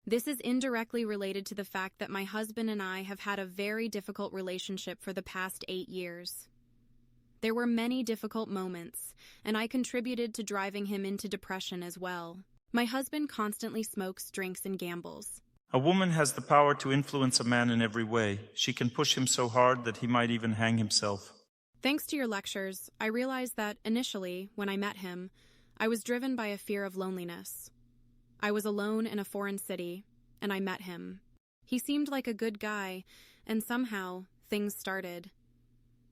This is indirectly related to the fact that my husband and I have had a very difficult relationship for the past 8 years. There were many difficult moments, and I contributed to driving him into depression as well. My husband constantly smokes, drinks, and gambles. A woman has the power to influence a man in every way. She can push him so hard that he might even hang himself. Thanks to your lectures, I realized that initially, when I met him, I was driven by a fear of loneliness. I was alone in a foreign city, and I met him. He seemed like a good guy, and somehow things started.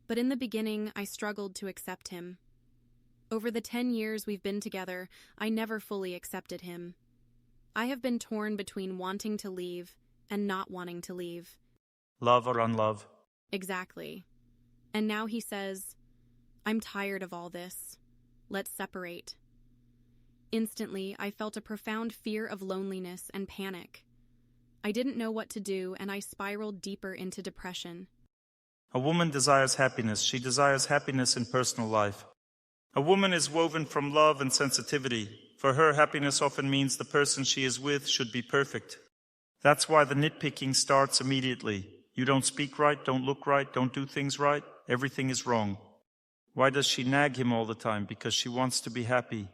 But in the beginning, I struggled to accept him. Over the 10 years we've been together, I never fully accepted him. I have been torn between wanting to leave and not wanting to leave. Love or unlove? Exactly. And now he says, "I'm tired of all this. Let's separate." Instantly, I felt a profound fear of loneliness and panic. I didn't know what to do, and I spiraled deeper into depression. A woman desires happiness. She desires happiness in personal life. A woman is woven from love and sensitivity. For her, happiness often means the person she is with should be perfect. That's why the nitpicking starts immediately. You don't speak right, don't look right, don't do things right. Everything is wrong. Why does she nag him all the time? Because she wants to be happy.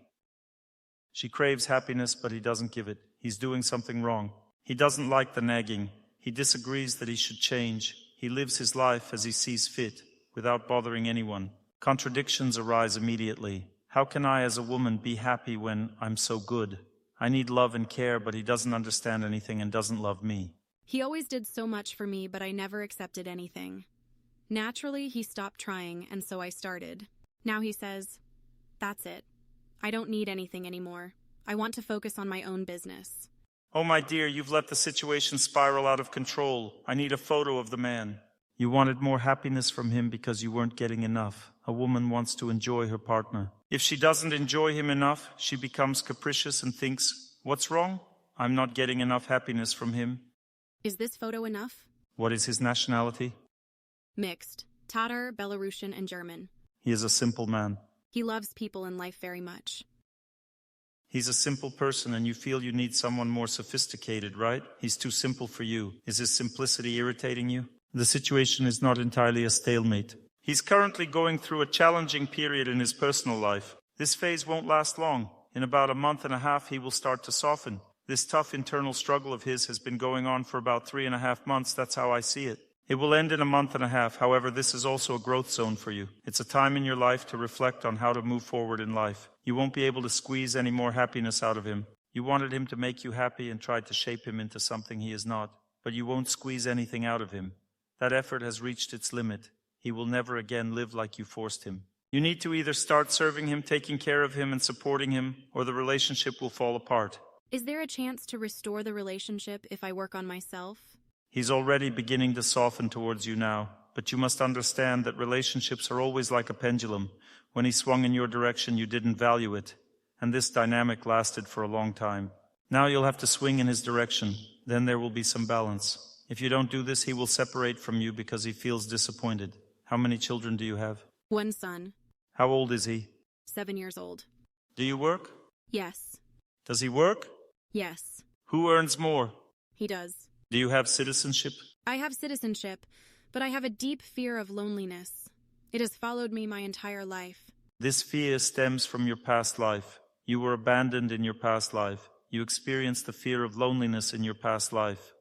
She craves happiness, but he doesn't give it. He's doing something wrong. He doesn't like the nagging. He disagrees that he should change. He lives his life as he sees fit, without bothering anyone. Contradictions arise immediately. How can I, as a woman, be happy when I'm so good? I need love and care, but he doesn't understand anything and doesn't love me. He always did so much for me, but I never accepted anything. Naturally, he stopped trying, and so I started. Now he says, "That's it. I don't need anything anymore. I want to focus on my own business." Oh, my dear, you've let the situation spiral out of control. I need a photo of the man. You wanted more happiness from him because you weren't getting enough. A woman wants to enjoy her partner. If she doesn't enjoy him enough, she becomes capricious and thinks, "What's wrong? I'm not getting enough happiness from him." Is this photo enough? What is his nationality? Mixed. Tatar, Belarusian, and German. He is a simple man. He loves people in life very much. He's a simple person and you feel you need someone more sophisticated, right? He's too simple for you. Is his simplicity irritating you? The situation is not entirely a stalemate. He's currently going through a challenging period in his personal life. This phase won't last long. In about a month and a half, he will start to soften. This tough internal struggle of his has been going on for about 3.5 months. That's how I see it. It will end in a month and a half. However, this is also a growth zone for you. It's a time in your life to reflect on how to move forward in life. You won't be able to squeeze any more happiness out of him. You wanted him to make you happy and tried to shape him into something he is not. But you won't squeeze anything out of him. That effort has reached its limit. He will never again live like you forced him. You need to either start serving him, taking care of him, and supporting him, or the relationship will fall apart. Is there a chance to restore the relationship if I work on myself? He's already beginning to soften towards you now, but you must understand that relationships are always like a pendulum. When he swung in your direction, you didn't value it, and this dynamic lasted for a long time. Now you'll have to swing in his direction, then there will be some balance. If you don't do this, he will separate from you because he feels disappointed. How many children do you have? 1 son. How old is he? 7 years old. Do you work? Yes. Does he work? Yes. Who earns more? He does. Do you have citizenship? I have citizenship, but I have a deep fear of loneliness. It has followed me my entire life. This fear stems from your past life. You were abandoned in your past life. You experienced the fear of loneliness in your past life.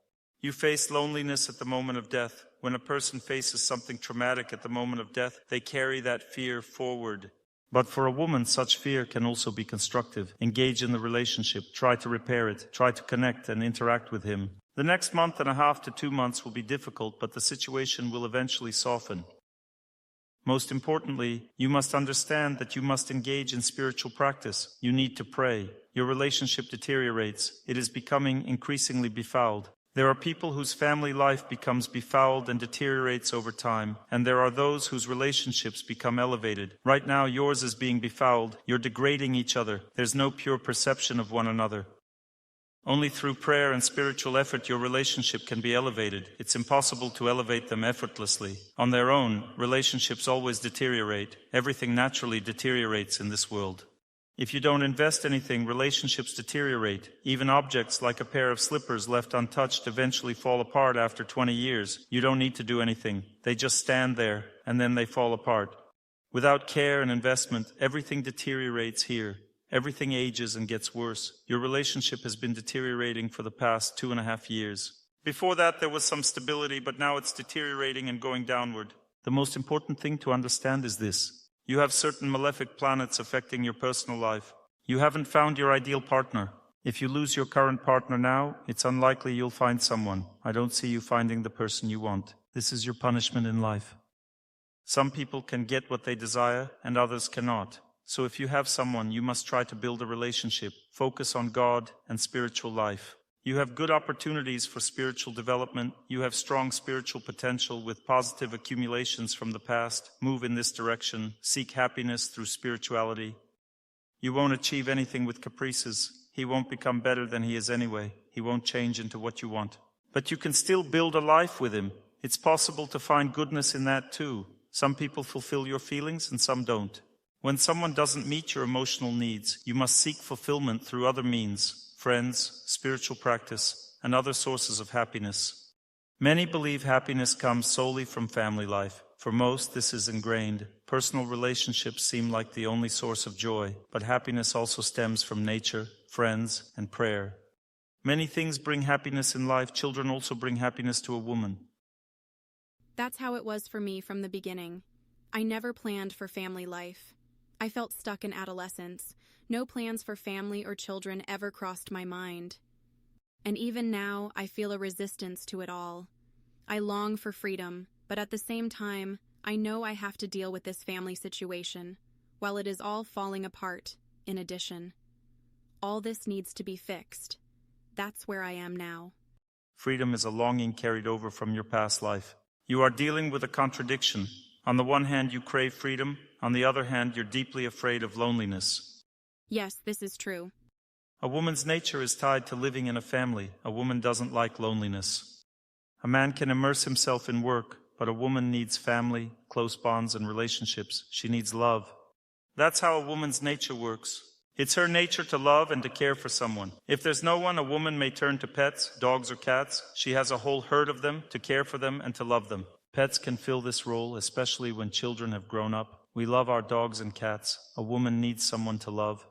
You faced loneliness at the moment of death. When a person faces something traumatic at the moment of death, they carry that fear forward. But for a woman, such fear can also be constructive. Engage in the relationship, try to repair it, try to connect and interact with him. The next month and a half to 2 months will be difficult, but the situation will eventually soften. Most importantly, you must understand that you must engage in spiritual practice. You need to pray. Your relationship deteriorates. It is becoming increasingly befouled. There are people whose family life becomes befouled and deteriorates over time, and there are those whose relationships become elevated. Right now, yours is being befouled. You're degrading each other. There's no pure perception of one another. Only through prayer and spiritual effort your relationship can be elevated. It's impossible to elevate them effortlessly. On their own, relationships always deteriorate. Everything naturally deteriorates in this world. If you don't invest anything, relationships deteriorate. Even objects like a pair of slippers left untouched eventually fall apart after 20 years. You don't need to do anything. They just stand there, and then they fall apart. Without care and investment, everything deteriorates here. Everything ages and gets worse. Your relationship has been deteriorating for the past 2.5 years. Before that, there was some stability, but now it's deteriorating and going downward. The most important thing to understand is this. You have certain malefic planets affecting your personal life. You haven't found your ideal partner. If you lose your current partner now, it's unlikely you'll find someone. I don't see you finding the person you want. This is your punishment in life. Some people can get what they desire, and others cannot. So if you have someone, you must try to build a relationship. Focus on God and spiritual life. You have good opportunities for spiritual development. You have strong spiritual potential with positive accumulations from the past. Move in this direction. Seek happiness through spirituality. You won't achieve anything with caprices. He won't become better than he is anyway. He won't change into what you want. But you can still build a life with him. It's possible to find goodness in that too. Some people fulfill your feelings and some don't. When someone doesn't meet your emotional needs, you must seek fulfillment through other means. Friends, spiritual practice, and other sources of happiness. Many believe happiness comes solely from family life. For most, this is ingrained. Personal relationships seem like the only source of joy, but happiness also stems from nature, friends, and prayer. Many things bring happiness in life. Children also bring happiness to a woman. That's how it was for me from the beginning. I never planned for family life. I felt stuck in adolescence. No plans for family or children ever crossed my mind. And even now, I feel a resistance to it all. I long for freedom, but at the same time, I know I have to deal with this family situation, while it is all falling apart, in addition. All this needs to be fixed. That's where I am now. Freedom is a longing carried over from your past life. You are dealing with a contradiction. On the one hand, you crave freedom. On the other hand, you're deeply afraid of loneliness. Yes, this is true. A woman's nature is tied to living in a family. A woman doesn't like loneliness. A man can immerse himself in work, but a woman needs family, close bonds, and relationships. She needs love. That's how a woman's nature works. It's her nature to love and to care for someone. If there's no one, a woman may turn to pets, dogs or cats. She has a whole herd of them to care for them and to love them. Pets can fill this role, especially when children have grown up. We love our dogs and cats. A woman needs someone to love.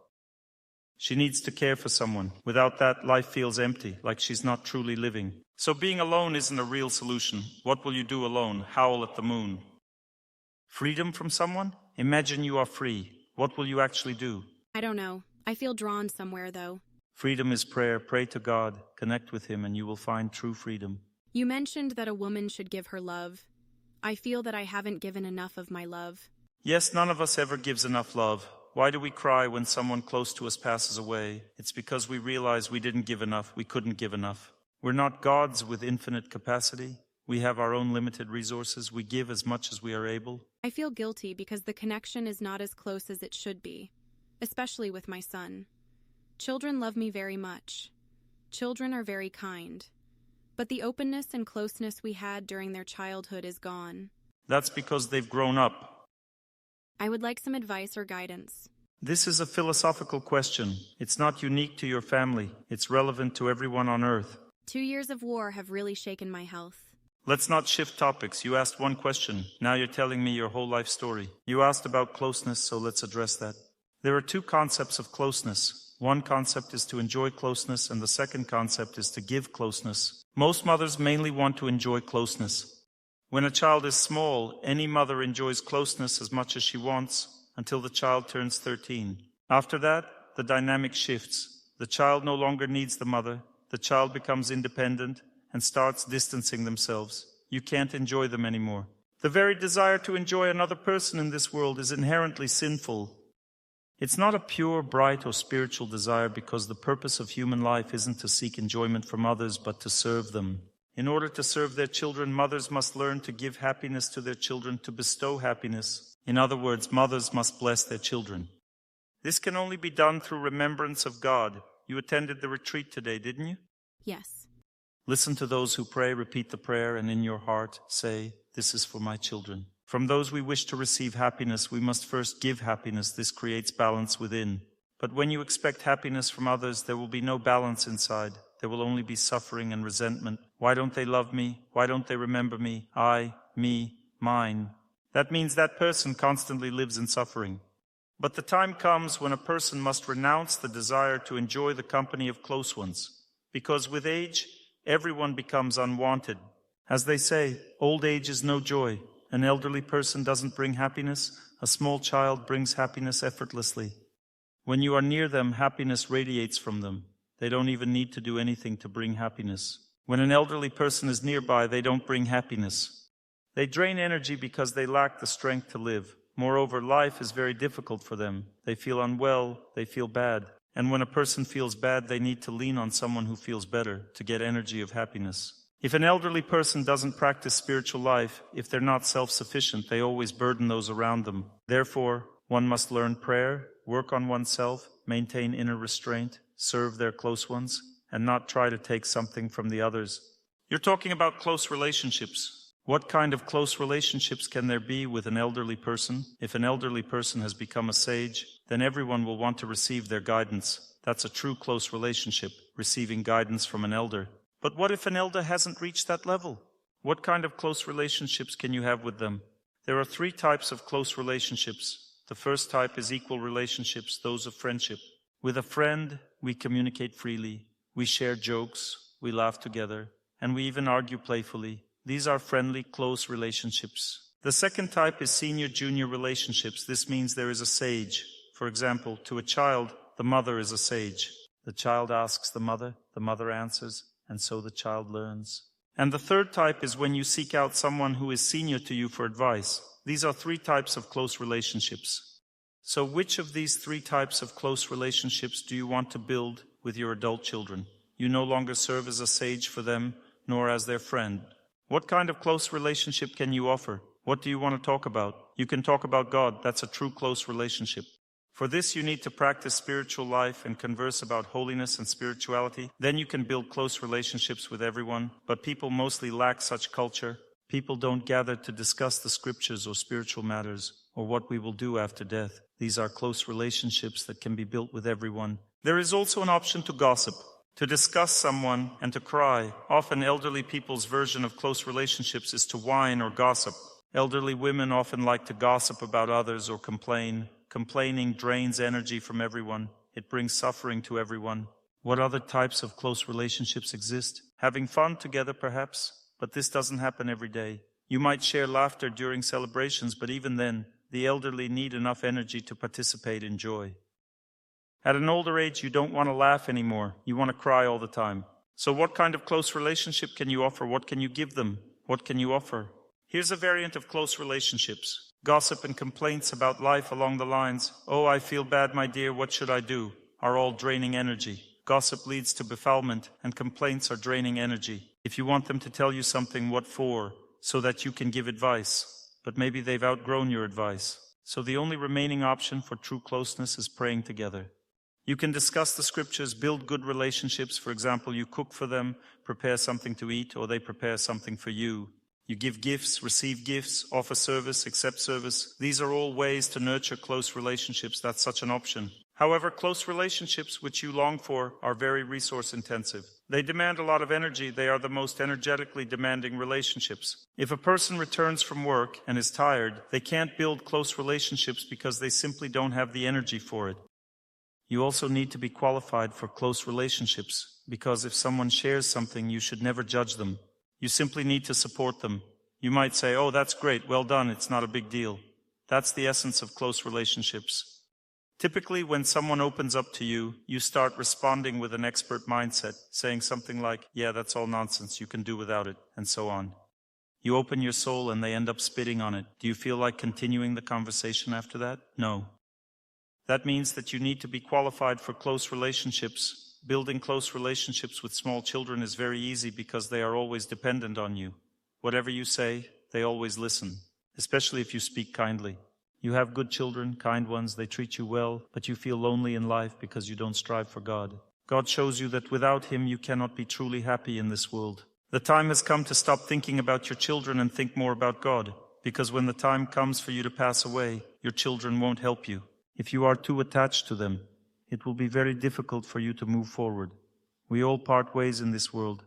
She needs to care for someone. Without that, life feels empty, like she's not truly living. So being alone isn't a real solution. What will you do alone? Howl at the moon. Freedom from someone? Imagine you are free. What will you actually do? I don't know. I feel drawn somewhere, though. Freedom is prayer. Pray to God. Connect with Him, and you will find true freedom. You mentioned that a woman should give her love. I feel that I haven't given enough of my love. Yes, none of us ever gives enough love. Why do we cry when someone close to us passes away? It's because we realize we didn't give enough, we couldn't give enough. We're not gods with infinite capacity. We have our own limited resources. We give as much as we are able. I feel guilty because the connection is not as close as it should be, especially with my son. Children love me very much. Children are very kind. But the openness and closeness we had during their childhood is gone. That's because they've grown up. I would like some advice or guidance. This is a philosophical question. It's not unique to your family. It's relevant to everyone on Earth. 2 years of war have really shaken my health. Let's not shift topics. You asked one question. Now you're telling me your whole life story. You asked about closeness, so let's address that. There are two concepts of closeness. One concept is to enjoy closeness, and the second concept is to give closeness. Most mothers mainly want to enjoy closeness. When a child is small, any mother enjoys closeness as much as she wants until the child turns 13. After that, the dynamic shifts. The child no longer needs the mother. The child becomes independent and starts distancing themselves. You can't enjoy them anymore. The very desire to enjoy another person in this world is inherently sinful. It's not a pure, bright, or spiritual desire because the purpose of human life isn't to seek enjoyment from others, but to serve them. In order to serve their children, mothers must learn to give happiness to their children, to bestow happiness. In other words, mothers must bless their children. This can only be done through remembrance of God. You attended the retreat today, didn't you? Yes. Listen to those who pray, repeat the prayer, and in your heart say, "This is for my children." From those we wish to receive happiness, we must first give happiness. This creates balance within. But when you expect happiness from others, there will be no balance inside. There will only be suffering and resentment. Why don't they love me? Why don't they remember me? I, me, mine. That means that person constantly lives in suffering. But the time comes when a person must renounce the desire to enjoy the company of close ones, because with age, everyone becomes unwanted. As they say, old age is no joy. An elderly person doesn't bring happiness. A small child brings happiness effortlessly. When you are near them, happiness radiates from them. They don't even need to do anything to bring happiness. When an elderly person is nearby, they don't bring happiness. They drain energy because they lack the strength to live. Moreover, life is very difficult for them. They feel unwell, they feel bad. And when a person feels bad, they need to lean on someone who feels better to get energy of happiness. If an elderly person doesn't practice spiritual life, if they're not self-sufficient, they always burden those around them. Therefore, one must learn prayer, work on oneself, maintain inner restraint, serve their close ones, and not try to take something from the others. You're talking about close relationships. What kind of close relationships can there be with an elderly person? If an elderly person has become a sage, then everyone will want to receive their guidance. That's a true close relationship, receiving guidance from an elder. But what if an elder hasn't reached that level? What kind of close relationships can you have with them? There are 3 types of close relationships. The first type is equal relationships, those of friendship. With a friend, we communicate freely, we share jokes, we laugh together, and we even argue playfully. These are friendly, close relationships. The second type is senior-junior relationships. This means there is a sage. For example, to a child, the mother is a sage. The child asks the mother answers, and so the child learns. And the third type is when you seek out someone who is senior to you for advice. These are 3 types of close relationships. So which of these 3 types of close relationships do you want to build with your adult children? You no longer serve as a sage for them, nor as their friend. What kind of close relationship can you offer? What do you want to talk about? You can talk about God. That's a true close relationship. For this, you need to practice spiritual life and converse about holiness and spirituality. Then you can build close relationships with everyone. But people mostly lack such culture. People don't gather to discuss the scriptures or spiritual matters, or what we will do after death. These are close relationships that can be built with everyone. There is also an option to gossip, to discuss someone and to cry. Often elderly people's version of close relationships is to whine or gossip. Elderly women often like to gossip about others or complain. Complaining drains energy from everyone. It brings suffering to everyone. What other types of close relationships exist? Having fun together, perhaps? But this doesn't happen every day. You might share laughter during celebrations, but even then, the elderly need enough energy to participate in joy. At an older age, you don't want to laugh anymore. You want to cry all the time. So what kind of close relationship can you offer? What can you give them? What can you offer? Here's a variant of close relationships. Gossip and complaints about life along the lines, "Oh, I feel bad, my dear, what should I do?" are all draining energy. Gossip leads to befoulment, and complaints are draining energy. If you want them to tell you something, what for? So that you can give advice. But maybe they've outgrown your advice. So the only remaining option for true closeness is praying together. You can discuss the scriptures, build good relationships. For example, you cook for them, prepare something to eat, or they prepare something for you. You give gifts, receive gifts, offer service, accept service. These are all ways to nurture close relationships. That's such an option. However, close relationships which you long for are very resource intensive. They demand a lot of energy. They are the most energetically demanding relationships. If a person returns from work and is tired, they can't build close relationships because they simply don't have the energy for it. You also need to be qualified for close relationships, because if someone shares something, you should never judge them. You simply need to support them. You might say, "Oh, that's great, well done, it's not a big deal." That's the essence of close relationships. Typically, when someone opens up to you, you start responding with an expert mindset, saying something like, "Yeah, that's all nonsense, you can do without it," and so on. You open your soul and they end up spitting on it. Do you feel like continuing the conversation after that? No. That means that you need to be qualified for close relationships. Building close relationships with small children is very easy because they are always dependent on you. Whatever you say, they always listen, especially if you speak kindly. You have good children, kind ones, they treat you well, but you feel lonely in life because you don't strive for God. God shows you that without Him you cannot be truly happy in this world. The time has come to stop thinking about your children and think more about God, because when the time comes for you to pass away, your children won't help you. If you are too attached to them, it will be very difficult for you to move forward. We all part ways in this world.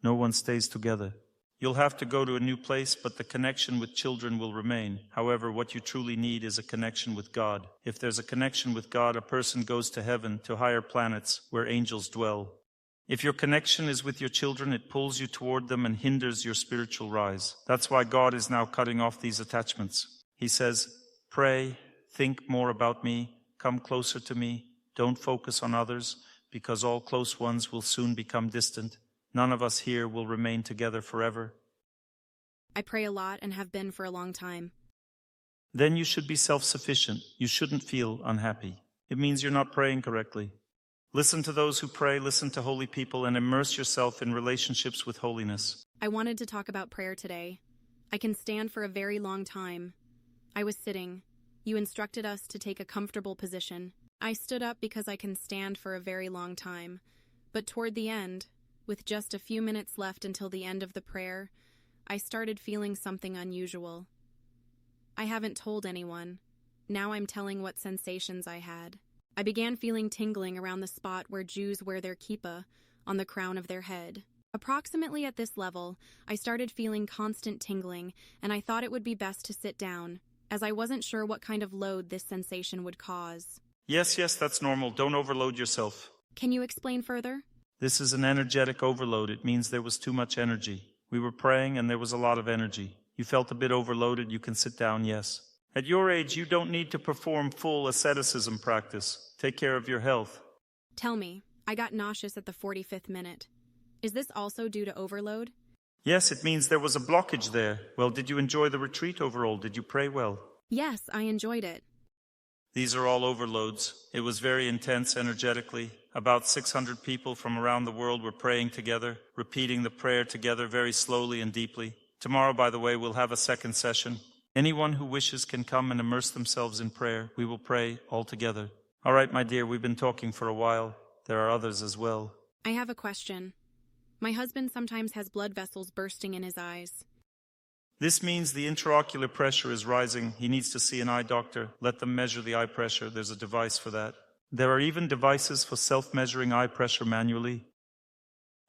No one stays together. You'll have to go to a new place, but the connection with children will remain. However, what you truly need is a connection with God. If there's a connection with God, a person goes to heaven, to higher planets, where angels dwell. If your connection is with your children, it pulls you toward them and hinders your spiritual rise. That's why God is now cutting off these attachments. He says, pray, think more about me, come closer to me, don't focus on others, because all close ones will soon become distant. None of us here will remain together forever. I pray a lot and have been for a long time. Then you should be self-sufficient. You shouldn't feel unhappy. It means you're not praying correctly. Listen to those who pray, listen to holy people, and immerse yourself in relationships with holiness. I wanted to talk about prayer today. I can stand for a very long time. I was sitting. You instructed us to take a comfortable position. I stood up because I can stand for a very long time. But toward the end, with just a few minutes left until the end of the prayer, I started feeling something unusual. I haven't told anyone. Now I'm telling what sensations I had. I began feeling tingling around the spot where Jews wear their kippah, on the crown of their head. Approximately at this level, I started feeling constant tingling, and I thought it would be best to sit down, as I wasn't sure what kind of load this sensation would cause. Yes, that's normal. Don't overload yourself. Can you explain further? This is an energetic overload. It means there was too much energy. We were praying and there was a lot of energy. You felt a bit overloaded. You can sit down, yes. At your age, you don't need to perform full asceticism practice. Take care of your health. Tell me, I got nauseous at the 45th minute. Is this also due to overload? Yes, it means there was a blockage there. Well, did you enjoy the retreat overall? Did you pray well? Yes, I enjoyed it. These are all overloads. It was very intense energetically. About 600 people from around the world were praying together, repeating the prayer together very slowly and deeply. Tomorrow, by the way, we'll have a second session. Anyone who wishes can come and immerse themselves in prayer. We will pray all together. All right, my dear, we've been talking for a while. There are others as well. I have a question. My husband sometimes has blood vessels bursting in his eyes. This means the intraocular pressure is rising. He needs to see an eye doctor. Let them measure the eye pressure. There's a device for that. There are even devices for self-measuring eye pressure manually.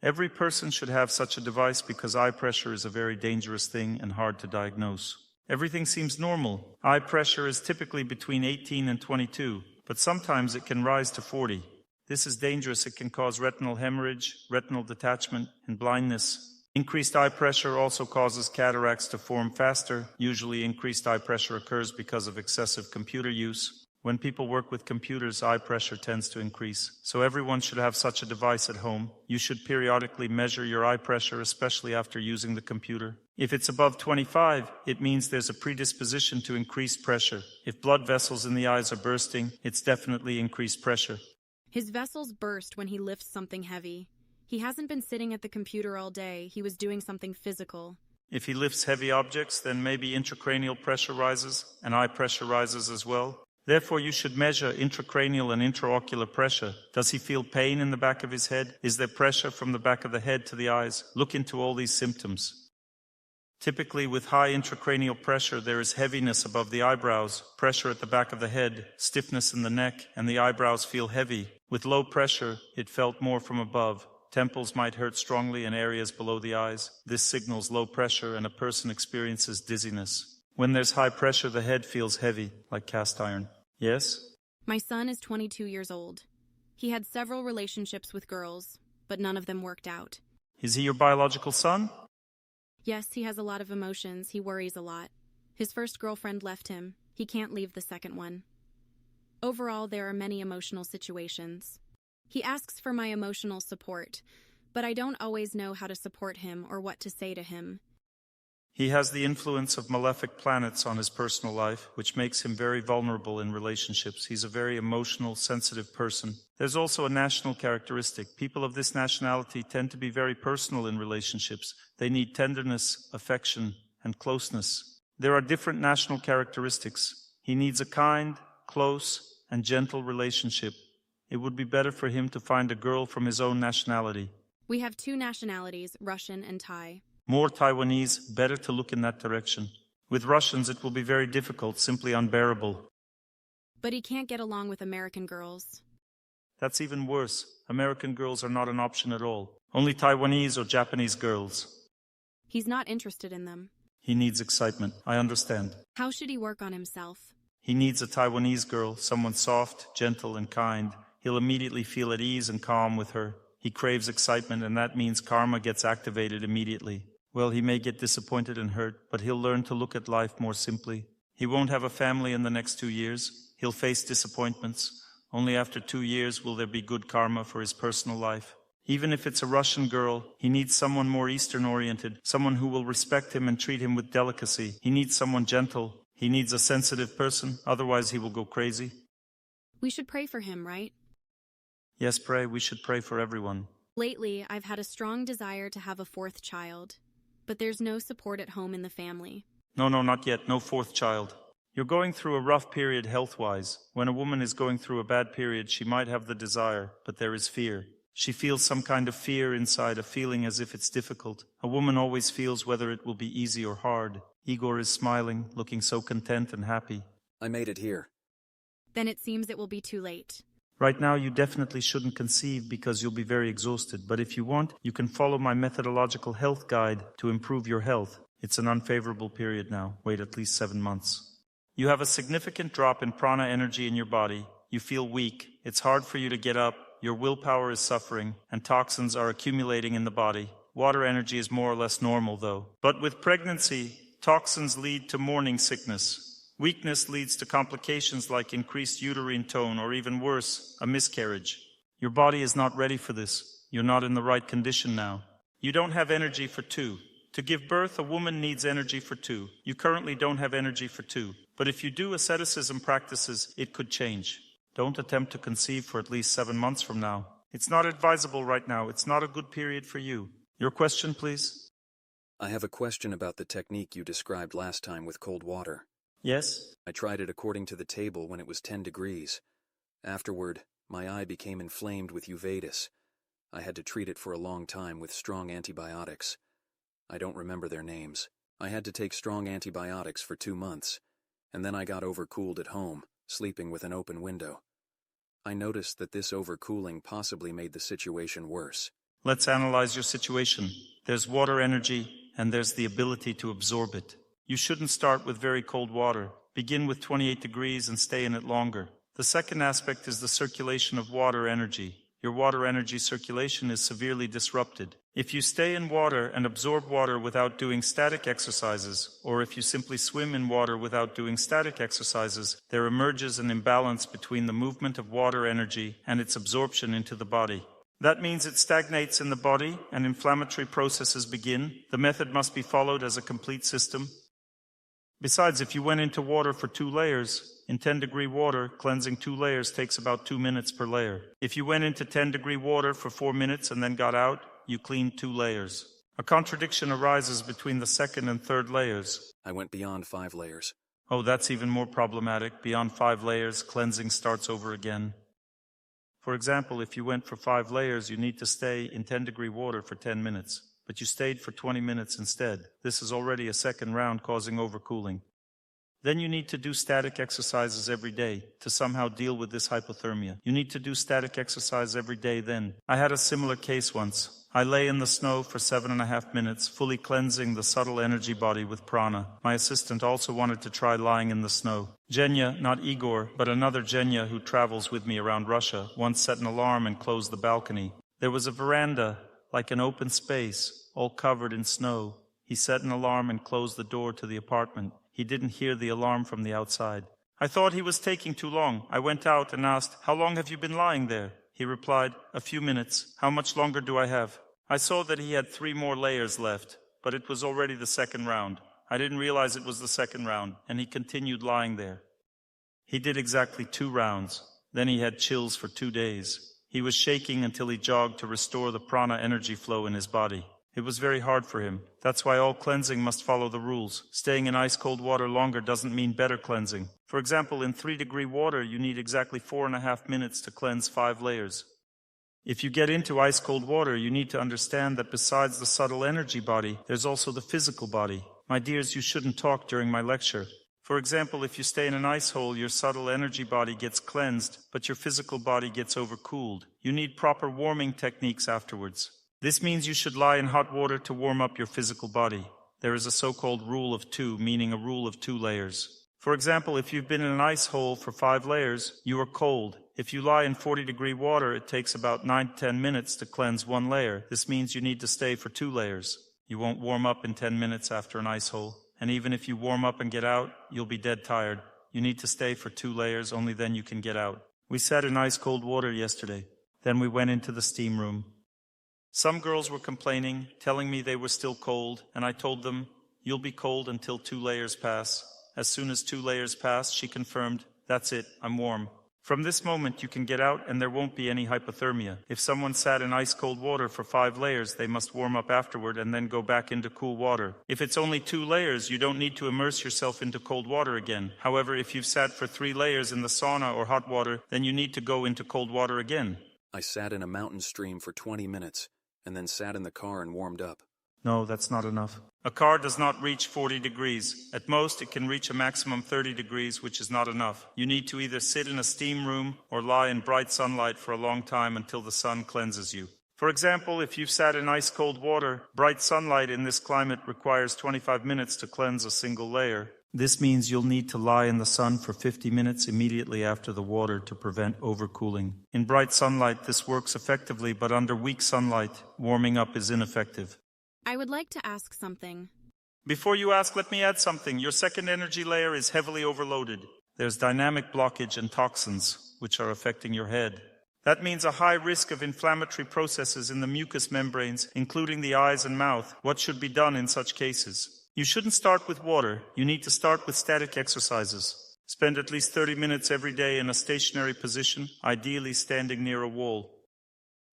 Every person should have such a device because eye pressure is a very dangerous thing and hard to diagnose. Everything seems normal. Eye pressure is typically between 18 and 22, but sometimes it can rise to 40. This is dangerous. It can cause retinal hemorrhage, retinal detachment, and blindness. Increased eye pressure also causes cataracts to form faster. Usually increased eye pressure occurs because of excessive computer use. When people work with computers, eye pressure tends to increase. So everyone should have such a device at home. You should periodically measure your eye pressure, especially after using the computer. If it's above 25, it means there's a predisposition to increased pressure. If blood vessels in the eyes are bursting, it's definitely increased pressure. His vessels burst when he lifts something heavy. He hasn't been sitting at the computer all day. He was doing something physical. If he lifts heavy objects, then maybe intracranial pressure rises and eye pressure rises as well. Therefore, you should measure intracranial and intraocular pressure. Does he feel pain in the back of his head? Is there pressure from the back of the head to the eyes? Look into all these symptoms. Typically, with high intracranial pressure, there is heaviness above the eyebrows, pressure at the back of the head, stiffness in the neck, and the eyebrows feel heavy. With low pressure, it felt more from above. Temples might hurt strongly in areas below the eyes. This signals low pressure and a person experiences dizziness. When there's high pressure, the head feels heavy, like cast iron. Yes? My son is 22 years old. He had several relationships with girls, but none of them worked out. Is he your biological son? Yes, he has a lot of emotions. He worries a lot. His first girlfriend left him. He can't leave the second one. Overall, there are many emotional situations. He asks for my emotional support, but I don't always know how to support him or what to say to him. He has the influence of malefic planets on his personal life, which makes him very vulnerable in relationships. He's a very emotional, sensitive person. There's also a national characteristic. People of this nationality tend to be very personal in relationships. They need tenderness, affection, and closeness. There are different national characteristics. He needs a kind, close, and gentle relationship. It would be better for him to find a girl from his own nationality. We have two nationalities, Russian and Thai. More Taiwanese, better to look in that direction. With Russians, it will be very difficult, simply unbearable. But he can't get along with American girls. That's even worse. American girls are not an option at all. Only Taiwanese or Japanese girls. He's not interested in them. He needs excitement. I understand. How should he work on himself? He needs a Taiwanese girl, someone soft, gentle, and kind. He'll immediately feel at ease and calm with her. He craves excitement, and that means karma gets activated immediately. Well, he may get disappointed and hurt, but he'll learn to look at life more simply. He won't have a family in the next 2 years. He'll face disappointments. Only after 2 years will there be good karma for his personal life. Even if it's a Russian girl, he needs someone more Eastern-oriented, someone who will respect him and treat him with delicacy. He needs someone gentle. He needs a sensitive person, otherwise he will go crazy. We should pray for him, right? Yes, pray. We should pray for everyone. Lately, I've had a strong desire to have a 4th child, but there's no support at home in the family. No, not yet. No 4th child. You're going through a rough period health-wise. When a woman is going through a bad period, she might have the desire, but there is fear. She feels some kind of fear inside, a feeling as if it's difficult. A woman always feels whether it will be easy or hard. Igor is smiling, looking so content and happy. I made it here. Then it seems it will be too late. Right now, you definitely shouldn't conceive because you'll be very exhausted. But if you want, you can follow my methodological health guide to improve your health. It's an unfavorable period now. Wait at least 7 months. You have a significant drop in prana energy in your body. You feel weak. It's hard for you to get up. Your willpower is suffering, and toxins are accumulating in the body. Water energy is more or less normal, though. But with pregnancy, toxins lead to morning sickness. Weakness leads to complications like increased uterine tone, or even worse, a miscarriage. Your body is not ready for this. You're not in the right condition now. You don't have energy for 2. To give birth, a woman needs energy for 2. You currently don't have energy for 2. But if you do asceticism practices, it could change. Don't attempt to conceive for at least 7 months from now. It's not advisable right now. It's not a good period for you. Your question, please? I have a question about the technique you described last time with cold water. Yes? I tried it according to the table when it was 10 degrees. Afterward, my eye became inflamed with uveitis. I had to treat it for a long time with strong antibiotics. I don't remember their names. I had to take strong antibiotics for 2 months, and then I got overcooled at home, sleeping with an open window. I noticed that this overcooling possibly made the situation worse. Let's analyze your situation. There's water energy, and there's the ability to absorb it. You shouldn't start with very cold water. Begin with 28 degrees and stay in it longer. The second aspect is the circulation of water energy. Your water energy circulation is severely disrupted. If you stay in water and absorb water without doing static exercises, or if you simply swim in water without doing static exercises, there emerges an imbalance between the movement of water energy and its absorption into the body. That means it stagnates in the body and inflammatory processes begin. The method must be followed as a complete system. Besides, if you went into water for 2 layers, in 10-degree water, cleansing 2 layers takes about 2 minutes per layer. If you went into 10-degree water for 4 minutes and then got out, you cleaned 2 layers. A contradiction arises between the second and third layers. I went beyond 5 layers. Oh, that's even more problematic. Beyond 5 layers, cleansing starts over again. For example, if you went for 5 layers, you need to stay in 10-degree water for 10 minutes. But you stayed for 20 minutes instead. This is already a second round causing overcooling. Then you need to do static exercises every day to somehow deal with this hypothermia. You need to do static exercise every day then. I had a similar case once. I lay in the snow for 7.5 minutes, fully cleansing the subtle energy body with prana. My assistant also wanted to try lying in the snow. Genya, not Igor, but another Genya who travels with me around Russia, once set an alarm and closed the balcony. There was a veranda, like an open space, all covered in snow. He set an alarm and closed the door to the apartment. He didn't hear the alarm from the outside. I thought he was taking too long. I went out and asked, "How long have you been lying there?" He replied, "A few minutes. How much longer do I have?" I saw that he had 3 more layers left, but it was already the second round. I didn't realize it was the second round, and he continued lying there. He did exactly 2 rounds. Then he had chills for 2 days. He was shaking until he jogged to restore the prana energy flow in his body. It was very hard for him. That's why all cleansing must follow the rules. Staying in ice-cold water longer doesn't mean better cleansing. For example, in 3-degree water, you need exactly 4.5 minutes to cleanse 5 layers. If you get into ice-cold water, you need to understand that besides the subtle energy body, there's also the physical body. My dears, you shouldn't talk during my lecture. For example, if you stay in an ice hole, your subtle energy body gets cleansed, but your physical body gets overcooled. You need proper warming techniques afterwards. This means you should lie in hot water to warm up your physical body. There is a so-called rule of two, meaning a rule of 2 layers. For example, if you've been in an ice hole for 5 layers, you are cold. If you lie in 40-degree water, it takes about 9 to 10 minutes to cleanse 1 layer. This means you need to stay for 2 layers. You won't warm up in 10 minutes after an ice hole. And even if you warm up and get out, you'll be dead tired. You need to stay for 2 layers, only then you can get out. We sat in ice-cold water yesterday. Then we went into the steam room. Some girls were complaining, telling me they were still cold, and I told them, "You'll be cold until 2 layers pass." As soon as 2 layers passed, she confirmed, "That's it, I'm warm." From this moment, you can get out and there won't be any hypothermia. If someone sat in ice-cold water for 5 layers, they must warm up afterward and then go back into cool water. If it's only 2 layers, you don't need to immerse yourself into cold water again. However, if you've sat for 3 layers in the sauna or hot water, then you need to go into cold water again. I sat in a mountain stream for 20 minutes, and then sat in the car and warmed up. No, that's not enough. A car does not reach 40 degrees. At most, it can reach a maximum 30 degrees, which is not enough. You need to either sit in a steam room or lie in bright sunlight for a long time until the sun cleanses you. For example, if you've sat in ice-cold water, bright sunlight in this climate requires 25 minutes to cleanse a single layer. This means you'll need to lie in the sun for 50 minutes immediately after the water to prevent overcooling. In bright sunlight, this works effectively, but under weak sunlight, warming up is ineffective. I would like to ask something. Before you ask, let me add something. Your second energy layer is heavily overloaded. There's dynamic blockage and toxins, which are affecting your head. That means a high risk of inflammatory processes in the mucous membranes, including the eyes and mouth. What should be done in such cases? You shouldn't start with water. You need to start with static exercises. Spend at least 30 minutes every day in a stationary position, ideally standing near a wall.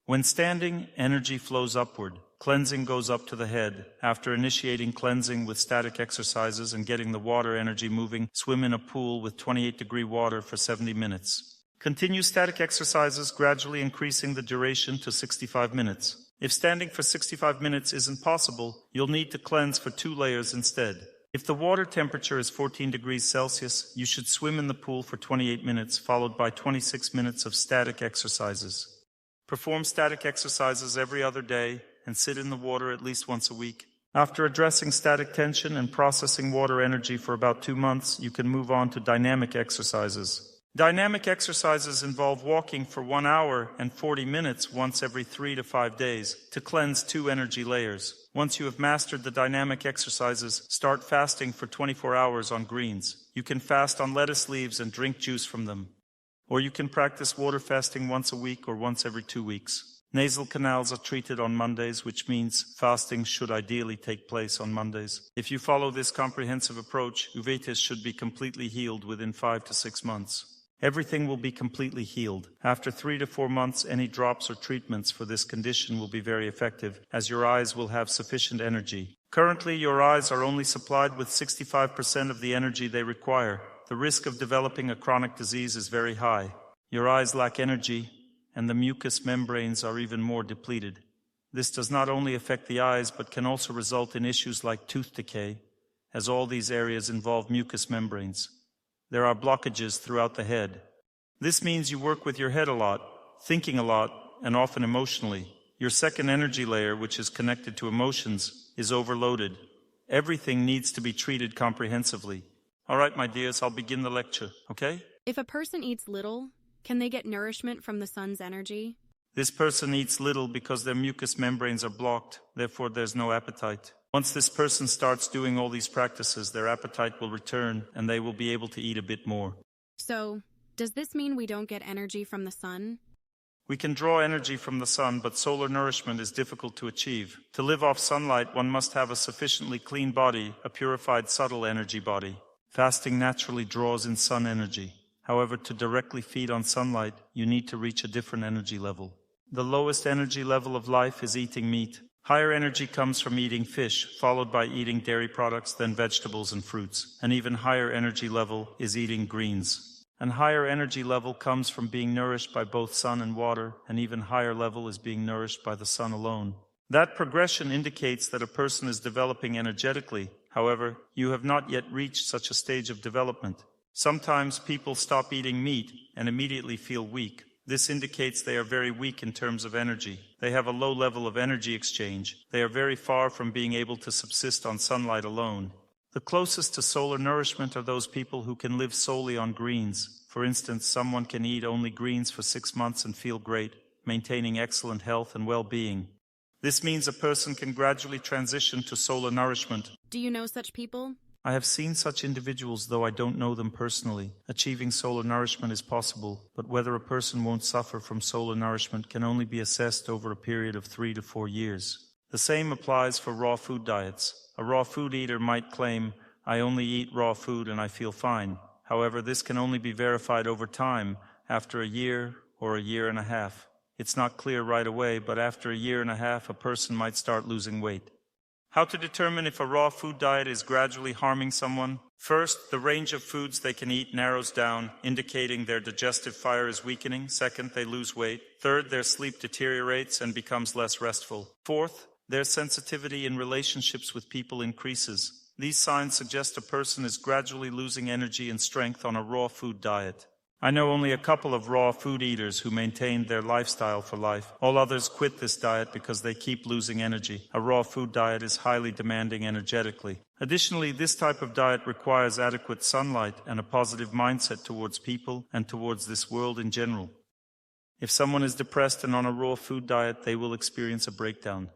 When standing, energy flows upward. Cleansing goes up to the head. After initiating cleansing with static exercises and getting the water energy moving, swim in a pool with 28-degree water for 70 minutes. Continue static exercises, gradually increasing the duration to 65 minutes. If standing for 65 minutes isn't possible, you'll need to cleanse for 2 layers instead. If the water temperature is 14 degrees Celsius, you should swim in the pool for 28 minutes, followed by 26 minutes of static exercises. Perform static exercises every other day and sit in the water at least once a week. After addressing static tension and processing water energy for about 2 months, you can move on to dynamic exercises. Dynamic exercises involve walking for 1 hour and 40 minutes once every 3 to 5 days to cleanse 2 energy layers. Once you have mastered the dynamic exercises, start fasting for 24 hours on greens. You can fast on lettuce leaves and drink juice from them. Or you can practice water fasting once a week or once every 2 weeks. Nasal canals are treated on Mondays, which means fasting should ideally take place on Mondays. If you follow this comprehensive approach, uveitis should be completely healed within 5 to 6 months. Everything will be completely healed. After 3 to 4 months, any drops or treatments for this condition will be very effective, as your eyes will have sufficient energy. Currently, your eyes are only supplied with 65% of the energy they require. The risk of developing a chronic disease is very high. Your eyes lack energy, and the mucous membranes are even more depleted. This does not only affect the eyes, but can also result in issues like tooth decay, as all these areas involve mucous membranes. There are blockages throughout the head. This means you work with your head a lot, thinking a lot, and often emotionally. Your second energy layer, which is connected to emotions, is overloaded. Everything needs to be treated comprehensively. All right, my dears, I'll begin the lecture, okay? If a person eats little, can they get nourishment from the sun's energy? This person eats little because their mucous membranes are blocked, therefore there's no appetite. Once this person starts doing all these practices, their appetite will return and they will be able to eat a bit more. So, does this mean we don't get energy from the sun? We can draw energy from the sun, but solar nourishment is difficult to achieve. To live off sunlight, one must have a sufficiently clean body, a purified subtle energy body. Fasting naturally draws in sun energy. However, to directly feed on sunlight, you need to reach a different energy level. The lowest energy level of life is eating meat. Higher energy comes from eating fish, followed by eating dairy products, then vegetables and fruits. An even higher energy level is eating greens. An higher energy level comes from being nourished by both sun and water. An even higher level is being nourished by the sun alone. That progression indicates that a person is developing energetically. However, you have not yet reached such a stage of development. Sometimes people stop eating meat and immediately feel weak. This indicates they are very weak in terms of energy. They have a low level of energy exchange. They are very far from being able to subsist on sunlight alone. The closest to solar nourishment are those people who can live solely on greens. For instance, someone can eat only greens for 6 months and feel great, maintaining excellent health and well-being. This means a person can gradually transition to solar nourishment. Do you know such people? I have seen such individuals, though I don't know them personally. Achieving solar nourishment is possible, but whether a person won't suffer from solar nourishment can only be assessed over a period of 3 to 4 years. The same applies for raw food diets. A raw food eater might claim, "I only eat raw food and I feel fine." However, this can only be verified over time, after a year or a year and a half. It's not clear right away, but after a year and a half, a person might start losing weight. How to determine if a raw food diet is gradually harming someone? First, the range of foods they can eat narrows down, indicating their digestive fire is weakening. Second, they lose weight. Third, their sleep deteriorates and becomes less restful. Fourth, their sensitivity in relationships with people increases. These signs suggest a person is gradually losing energy and strength on a raw food diet. I know only a couple of raw food eaters who maintained their lifestyle for life. All others quit this diet because they keep losing energy. A raw food diet is highly demanding energetically. Additionally, this type of diet requires adequate sunlight and a positive mindset towards people and towards this world in general. If someone is depressed and on a raw food diet, they will experience a breakdown.